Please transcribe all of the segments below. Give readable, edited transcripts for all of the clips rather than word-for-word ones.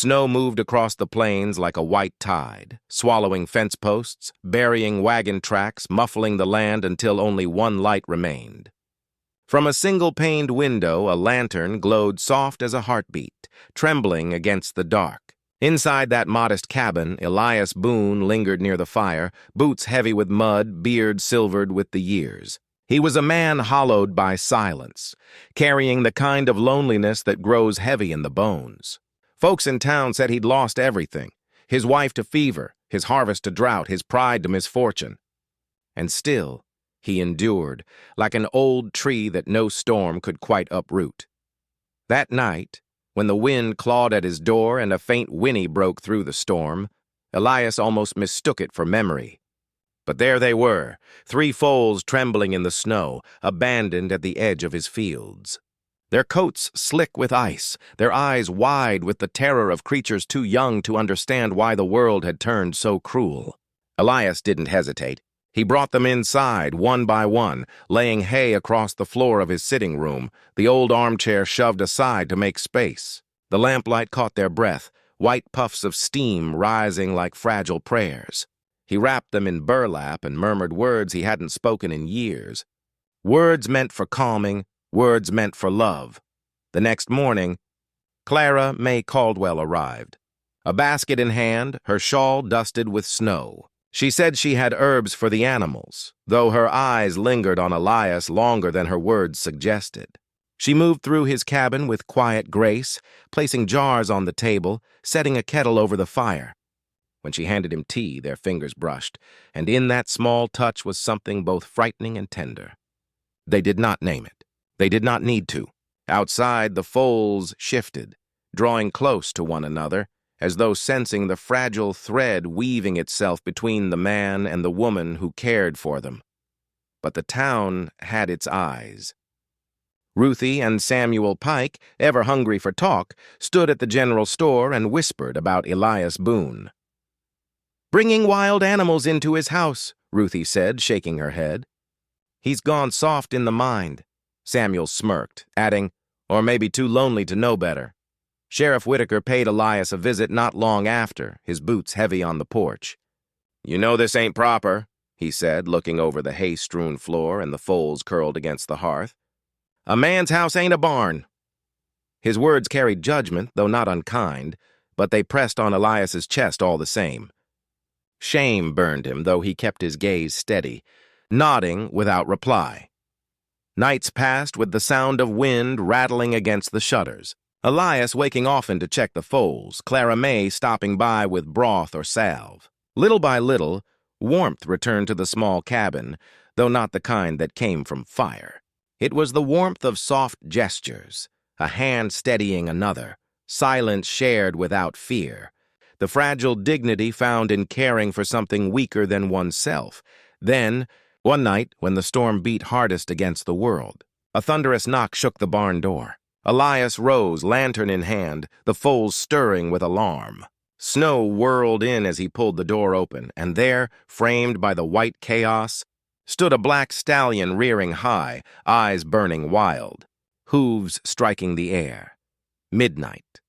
Snow moved across the plains like a white tide, swallowing fence posts, burying wagon tracks, muffling the land until only one light remained. From a single-paned window, a lantern glowed soft as a heartbeat, trembling against the dark. Inside that modest cabin, Elias Boone lingered near the fire, boots heavy with mud, beard silvered with the years. He was a man hollowed by silence, carrying the kind of loneliness that grows heavy in the bones. Folks in town said he'd lost everything, his wife to fever, his harvest to drought, his pride to misfortune. And still, he endured, like an old tree that no storm could quite uproot. That night, when the wind clawed at his door and a faint whinny broke through the storm, Elias almost mistook it for memory. But there they were, 3 foals trembling in the snow, abandoned at the edge of his fields. Their coats slick with ice, their eyes wide with the terror of creatures too young to understand why the world had turned so cruel. Elias didn't hesitate. He brought them inside, one by one, laying hay across the floor of his sitting room, the old armchair shoved aside to make space. The lamplight caught their breath, white puffs of steam rising like fragile prayers. He wrapped them in burlap and murmured words he hadn't spoken in years. Words meant for calming, words meant for love. The next morning, Clara May Caldwell arrived, a basket in hand, her shawl dusted with snow. She said she had herbs for the animals, though her eyes lingered on Elias longer than her words suggested. She moved through his cabin with quiet grace, placing jars on the table, setting a kettle over the fire. When she handed him tea, their fingers brushed, and in that small touch was something both frightening and tender. They did not name it. They did not need to. Outside, the foals shifted, drawing close to one another, as though sensing the fragile thread weaving itself between the man and the woman who cared for them. But the town had its eyes. Ruthie and Samuel Pike, ever hungry for talk, stood at the general store and whispered about Elias Boone. "Bringing wild animals into his house," Ruthie said, shaking her head. "He's gone soft in the mind," Samuel smirked, adding, "or maybe too lonely to know better." Sheriff Whitaker paid Elias a visit not long after, his boots heavy on the porch. "You know this ain't proper," he said, looking over the hay-strewn floor and the foals curled against the hearth. "A man's house ain't a barn." His words carried judgment, though not unkind, but they pressed on Elias's chest all the same. Shame burned him, though he kept his gaze steady, nodding without reply. Nights passed with the sound of wind rattling against the shutters. Elias waking often to check the foals, Clara May stopping by with broth or salve. Little by little, warmth returned to the small cabin, though not the kind that came from fire. It was the warmth of soft gestures, a hand steadying another, silence shared without fear, the fragile dignity found in caring for something weaker than oneself. Then, one night, when the storm beat hardest against the world, a thunderous knock shook the barn door. Elias rose, lantern in hand, the foals stirring with alarm. Snow whirled in as he pulled the door open, and there, framed by the white chaos, stood a black stallion rearing high, eyes burning wild, hooves striking the air. Midnight,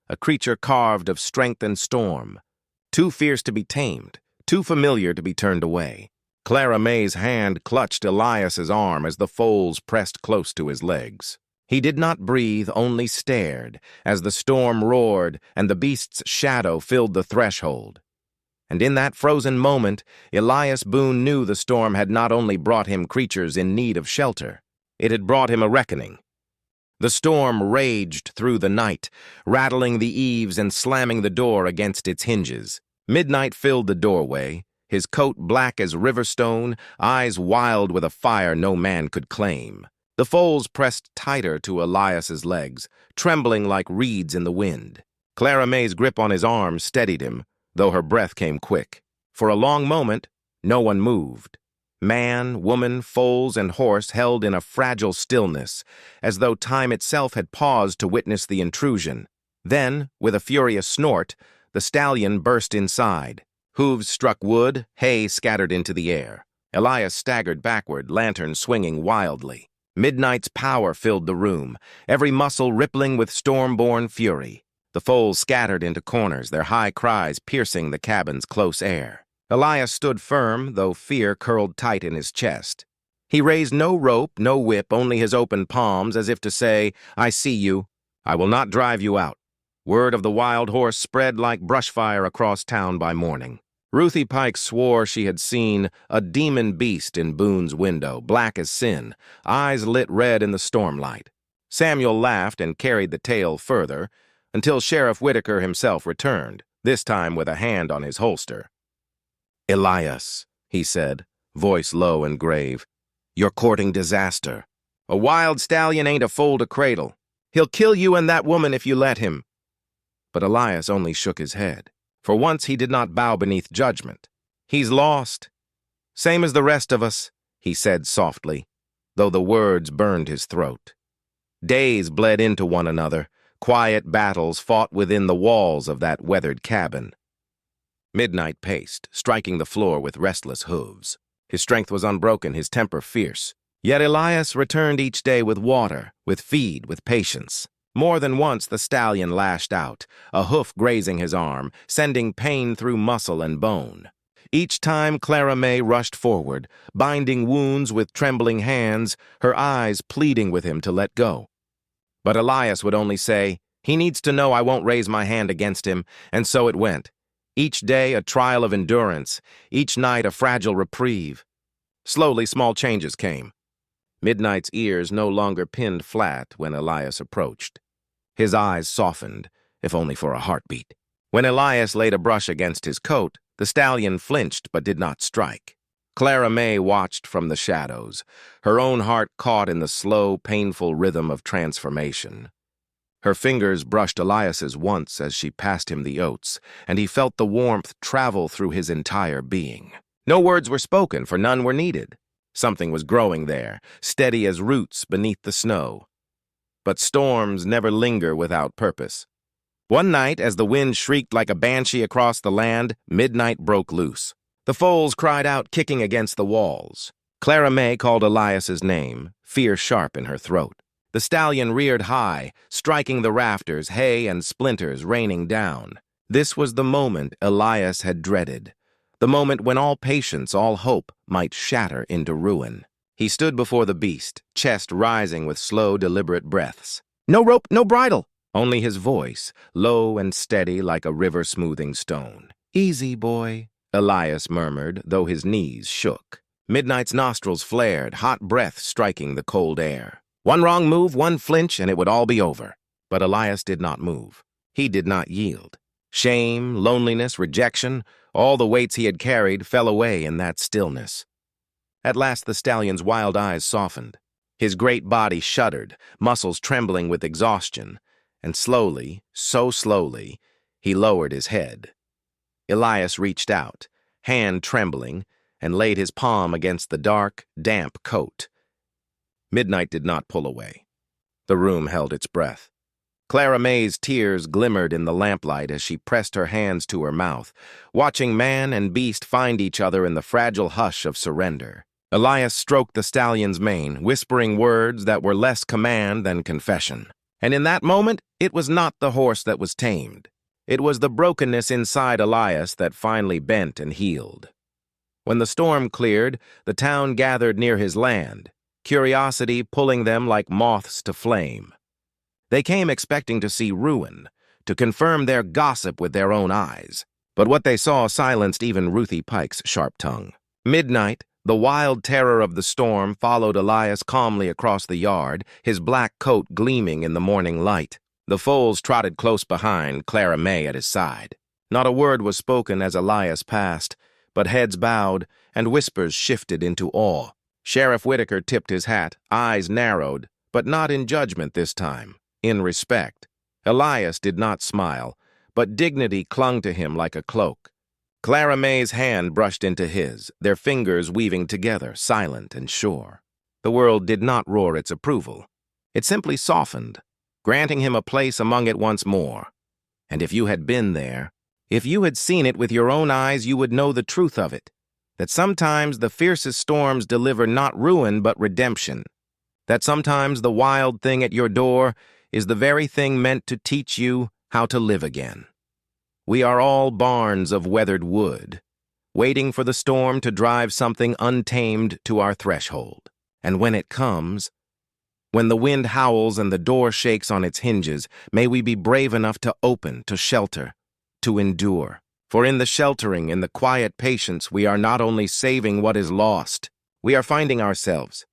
a creature carved of strength and storm, too fierce to be tamed, too familiar to be turned away. Clara May's hand clutched Elias's arm as the foals pressed close to his legs. He did not breathe, only stared, as the storm roared and the beast's shadow filled the threshold. And in that frozen moment, Elias Boone knew the storm had not only brought him creatures in need of shelter, it had brought him a reckoning. The storm raged through the night, rattling the eaves and slamming the door against its hinges. Midnight filled the doorway, his coat black as riverstone, eyes wild with a fire no man could claim. The foals pressed tighter to Elias's legs, trembling like reeds in the wind. Clara May's grip on his arm steadied him, though her breath came quick. For a long moment, no one moved. Man, woman, foals, and horse held in a fragile stillness, as though time itself had paused to witness the intrusion. Then, with a furious snort, the stallion burst inside. Hooves struck wood, hay scattered into the air. Elias staggered backward, lantern swinging wildly. Midnight's power filled the room, every muscle rippling with storm-born fury. The foals scattered into corners, their high cries piercing the cabin's close air. Elias stood firm, though fear curled tight in his chest. He raised no rope, no whip, only his open palms, as if to say, "I see you. I will not drive you out." Word of the wild horse spread like brushfire across town by morning. Ruthie Pike swore she had seen a demon beast in Boone's window, black as sin, eyes lit red in the stormlight. Samuel laughed and carried the tale further, until Sheriff Whitaker himself returned, this time with a hand on his holster. "Elias," he said, voice low and grave, "you're courting disaster. A wild stallion ain't a foal to cradle. He'll kill you and that woman if you let him." But Elias only shook his head. For once he did not bow beneath judgment. "He's lost. Same as the rest of us," he said softly, though the words burned his throat. Days bled into one another, quiet battles fought within the walls of that weathered cabin. Midnight paced, striking the floor with restless hooves. His strength was unbroken, his temper fierce. Yet Elias returned each day with water, with feed, with patience. More than once the stallion lashed out, a hoof grazing his arm, sending pain through muscle and bone. Each time Clara May rushed forward, binding wounds with trembling hands, her eyes pleading with him to let go. But Elias would only say, "He needs to know I won't raise my hand against him," and so it went. Each day a trial of endurance, each night a fragile reprieve. Slowly small changes came. Midnight's ears no longer pinned flat when Elias approached. His eyes softened, if only for a heartbeat. When Elias laid a brush against his coat, the stallion flinched but did not strike. Clara May watched from the shadows, her own heart caught in the slow, painful rhythm of transformation. Her fingers brushed Elias's once as she passed him the oats, and he felt the warmth travel through his entire being. No words were spoken, for none were needed. Something was growing there, steady as roots beneath the snow. But storms never linger without purpose. One night, as the wind shrieked like a banshee across the land, midnight broke loose. The foals cried out, kicking against the walls. Clara May called Elias's name, fear sharp in her throat. The stallion reared high, striking the rafters, hay and splinters raining down. This was the moment Elias had dreaded, the moment when all patience, all hope might shatter into ruin. He stood before the beast, chest rising with slow, deliberate breaths. "No rope, no bridle!" Only his voice, low and steady like a river smoothing stone. "Easy, boy," Elias murmured, though his knees shook. Midnight's nostrils flared, hot breath striking the cold air. One wrong move, one flinch, and it would all be over. But Elias did not move. He did not yield. Shame, loneliness, rejection, all the weights he had carried fell away in that stillness. At last the stallion's wild eyes softened. His great body shuddered, muscles trembling with exhaustion, and slowly, so slowly, he lowered his head. Elias reached out, hand trembling, and laid his palm against the dark, damp coat. Midnight did not pull away. The room held its breath. Clara May's tears glimmered in the lamplight as she pressed her hands to her mouth, watching man and beast find each other in the fragile hush of surrender. Elias stroked the stallion's mane, whispering words that were less command than confession. And in that moment, it was not the horse that was tamed. It was the brokenness inside Elias that finally bent and healed. When the storm cleared, the town gathered near his land, curiosity pulling them like moths to flame. They came expecting to see ruin, to confirm their gossip with their own eyes. But what they saw silenced even Ruthie Pike's sharp tongue. Midnight, the wild terror of the storm, followed Elias calmly across the yard, his black coat gleaming in the morning light. The foals trotted close behind, Clara May at his side. Not a word was spoken as Elias passed, but heads bowed and whispers shifted into awe. Sheriff Whitaker tipped his hat, eyes narrowed, but not in judgment this time, in respect. Elias did not smile, but dignity clung to him like a cloak. Clara May's hand brushed into his, their fingers weaving together, silent and sure. The world did not roar its approval. It simply softened, granting him a place among it once more. And if you had been there, if you had seen it with your own eyes, you would know the truth of it, that sometimes the fiercest storms deliver not ruin but redemption, that sometimes the wild thing at your door is the very thing meant to teach you how to live again. We are all barns of weathered wood, waiting for the storm to drive something untamed to our threshold. And when it comes, when the wind howls and the door shakes on its hinges, may we be brave enough to open, to shelter, to endure. For in the sheltering, in the quiet patience, we are not only saving what is lost, we are finding ourselves,